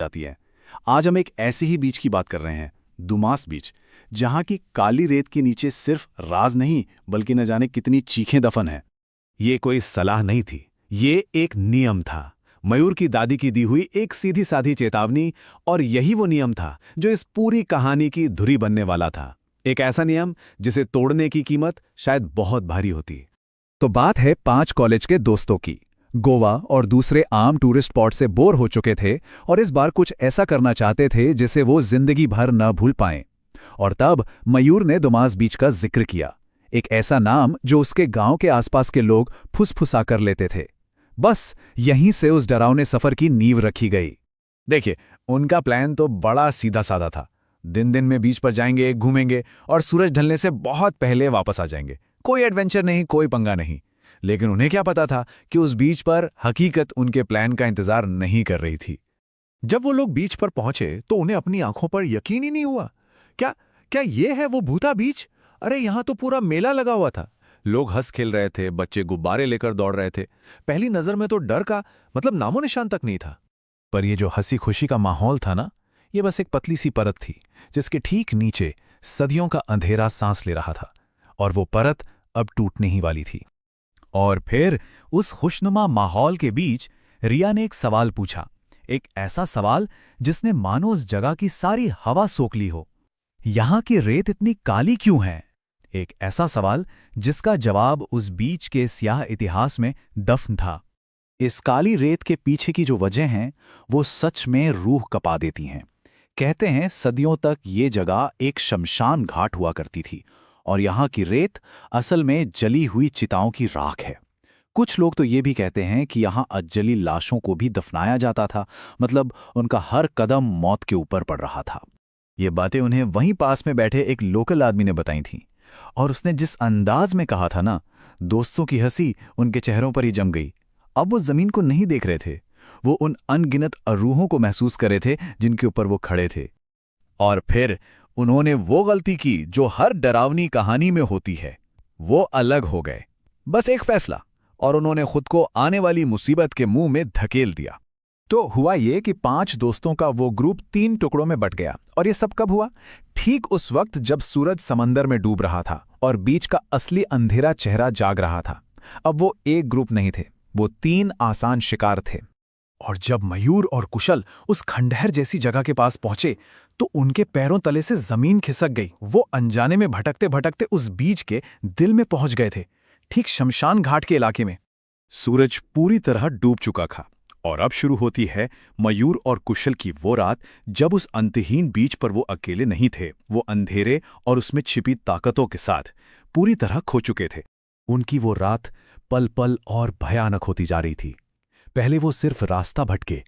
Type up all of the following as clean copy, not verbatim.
जाती है। आज हम एक ऐसे ही बीच की बात कर रहे हैं, दुमास बीच, जहां की काली रेत के नीचे सिर्फ राज नहीं बल्कि न जाने कितनी चीखें दफन हैं। ये कोई सलाह नहीं थी, ये एक नियम था। मयूर की दादी की दी हुई एक सीधी साधी चेतावनी, और यही वो नियम था जो इस पूरी कहानी की धुरी बनने वाला था। एक ऐसा नियम जिसे तोड़ने की कीमत शायद बहुत भारी होती। तो बात है 5 कॉलेज के दोस्तों की। गोवा और दूसरे आम टूरिस्ट स्पॉट से बोर हो चुके थे और इस बार कुछ ऐसा करना चाहते थे जिसे वो जिंदगी भर न भूल पाएं। और तब मयूर ने दुमास बीच का जिक्र किया, एक ऐसा नाम जो उसके गांव के आसपास के लोग फुसफुसा कर लेते थे। बस यहीं से उस डरावने सफर की नींव रखी गई। देखिए, उनका प्लान तो बड़ा सीधा साधा था। दिन दिन में बीच पर जाएंगे, घूमेंगे और सूरज ढलने से बहुत पहले वापस आ जाएंगे। कोई एडवेंचर नहीं, कोई पंगा नहीं। लेकिन उन्हें क्या पता था कि उस बीच पर हकीकत उनके प्लान का इंतजार नहीं कर रही थी। जब वो लोग बीच पर पहुंचे तो उन्हें अपनी आंखों पर यकीन ही नहीं हुआ। क्या क्या ये है वो भूता बीच? अरे यहाँ तो पूरा मेला लगा हुआ था। लोग हंस खेल रहे थे, बच्चे गुब्बारे लेकर दौड़ रहे थे। पहली नजर में तो डर का मतलब नामो निशान तक नहीं था। पर ये जो हंसी खुशी का माहौल था ना, ये बस एक पतली सी परत थी जिसके ठीक नीचे सदियों का अंधेरा सांस ले रहा था, और वो परत अब टूटने ही वाली थी। और फिर उस खुशनुमा माहौल के बीच रिया ने एक सवाल पूछा, एक ऐसा सवाल जिसने मानो उस जगह की सारी हवा सोख ली हो। यहां की रेत इतनी काली क्यों है? एक ऐसा सवाल जिसका जवाब उस बीच के स्याह इतिहास में दफन था। इस काली रेत के पीछे की जो वजह हैं, वो सच में रूह कपा देती हैं। कहते हैं सदियों तक ये जगह एक शमशान घाट हुआ करती थी और यहाँ की रेत असल में जली हुई चिताओं की राख है। कुछ लोग तो ये भी कहते हैं कि यहाँ अजली लाशों को भी दफनाया जाता था, मतलब उनका हर कदम मौत के ऊपर पड़ रहा था। ये बातें उन्हें वहीं पास में बैठे एक लोकल आदमी ने बताई थीं, और उसने जिस अंदाज में कहा था ना, दोस्तों की हंसी उनके चेहरों पर ही जम गई। अब वो जमीन को नहीं देख रहे थे, वो उन अनगिनत अरूहों को महसूस कर रहे थे जिनके ऊपर वो खड़े थे। और फिर उन्होंने वो गलती की जो हर डरावनी कहानी में होती है। वो अलग हो गए। बस एक फैसला, और उन्होंने खुद को आने वाली मुसीबत के मुंह में धकेल दिया। तो हुआ ये कि 5 दोस्तों का वो ग्रुप 3 टुकड़ों में बट गया। और ये सब कब हुआ? ठीक उस वक्त जब सूरज समंदर में डूब रहा था और बीच का असली अंधेरा चेहरा जाग रहा था। अब वो एक ग्रुप नहीं थे, वो 3 आसान शिकार थे। और जब मयूर और कुशल उस खंडहर जैसी जगह के पास पहुंचे तो उनके पैरों तले से जमीन खिसक गई। वो अनजाने में भटकते भटकते उस बीच के दिल में पहुंच गए थे, ठीक शमशान घाट के इलाके में। सूरज पूरी तरह डूब चुका था और अब शुरू होती है मयूर और कुशल की वो रात जब उस अंतहीन बीच पर वो अकेले नहीं थे। वो अंधेरे और उसमें छिपी ताकतों के साथ पूरी तरह खो चुके थे। उनकी वो रात पल पल और भयानक होती जा रही थी। पहले वो सिर्फ रास्ता भटके,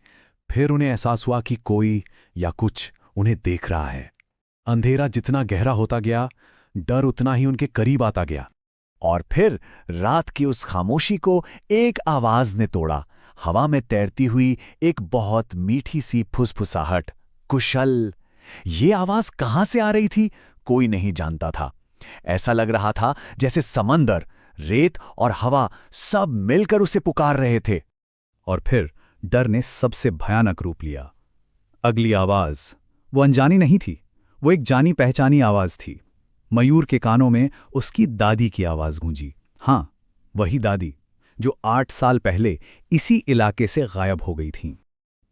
फिर उन्हें एहसास हुआ कि कोई या कुछ उन्हें देख रहा है। अंधेरा जितना गहरा होता गया, डर उतना ही उनके करीब आता गया। और फिर रात की उस खामोशी को एक आवाज ने तोड़ा, हवा में तैरती हुई एक बहुत मीठी सी फुसफुसाहट, कुशल। ये आवाज कहां से आ रही थी कोई नहीं जानता था। ऐसा लग रहा था जैसे समंदर, रेत और हवा सब मिलकर उसे पुकार रहे थे। और फिर डर ने सबसे भयानक रूप लिया। अगली आवाज वो अनजानी नहीं थी, वो एक जानी पहचानी आवाज थी। मयूर के कानों में उसकी दादी की आवाज गूंजी। हां, वही दादी जो 8 साल पहले इसी इलाके से गायब हो गई थीं।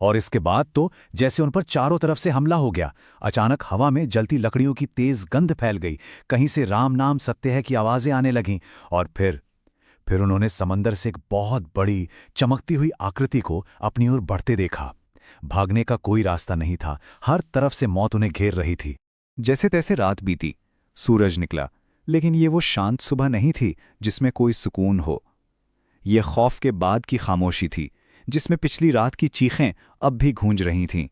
और इसके बाद तो जैसे उन पर चारों तरफ से हमला हो गया। अचानक हवा में जलती लकड़ियों की तेज गंध फैल गई, कहीं से राम नाम सत्य है की आवाजें आने लगीं। और फिर उन्होंने समंदर से एक बहुत बड़ी चमकती हुई आकृति को अपनी ओर बढ़ते देखा। भागने का कोई रास्ता नहीं था, हर तरफ से मौत उन्हें घेर रही थी। जैसे तैसे रात बीती, सूरज निकला, लेकिन ये वो शांत सुबह नहीं थी जिसमें कोई सुकून हो। ये खौफ के बाद की खामोशी थी जिसमें पिछली रात की चीखें अब भी गूंज रही थीं।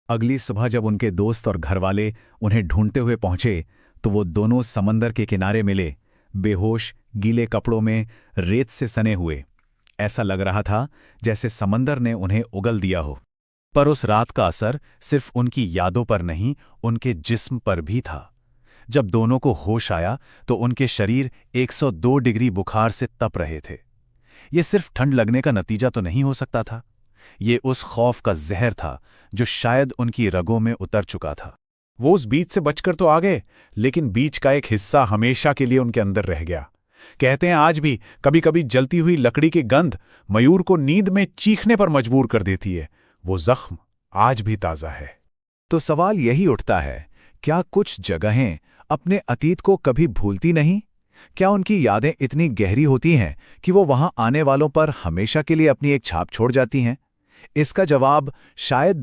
अगली सुबह जब उनके दोस्त और घरवाले उन्हें ढूंढते हुए पहुंचे तो वो दोनों समंदर के किनारे मिले, बेहोश, गीले कपड़ों में, रेत से सने हुए। ऐसा लग रहा था जैसे समंदर ने उन्हें उगल दिया हो। पर उस रात का असर सिर्फ उनकी यादों पर नहीं, उनके जिस्म पर भी था। जब दोनों को होश आया तो उनके शरीर 102 डिग्री बुखार से तप रहे थे। ये सिर्फ ठंड लगने का नतीजा तो नहीं हो सकता था। ये उस खौफ का जहर था जो शायद उनकी रगों में उतर चुका था। वो उस बीज से बचकर तो आ गए, लेकिन बीज का एक हिस्सा हमेशा के लिए उनके अंदर रह गया। कहते हैं आज भी कभी कभी जलती हुई लकड़ी की गंध मयूर को नींद में चीखने पर मजबूर कर देती है। वो जख्म आज भी ताज़ा है। तो सवाल यही उठता है, क्या कुछ जगहें अपने अतीत को कभी भूलती नहीं? क्या उनकी यादें इतनी गहरी होती हैं कि वो वहां आने वालों पर हमेशा के लिए अपनी एक छाप छोड़ जाती हैं? इसका जवाब शायद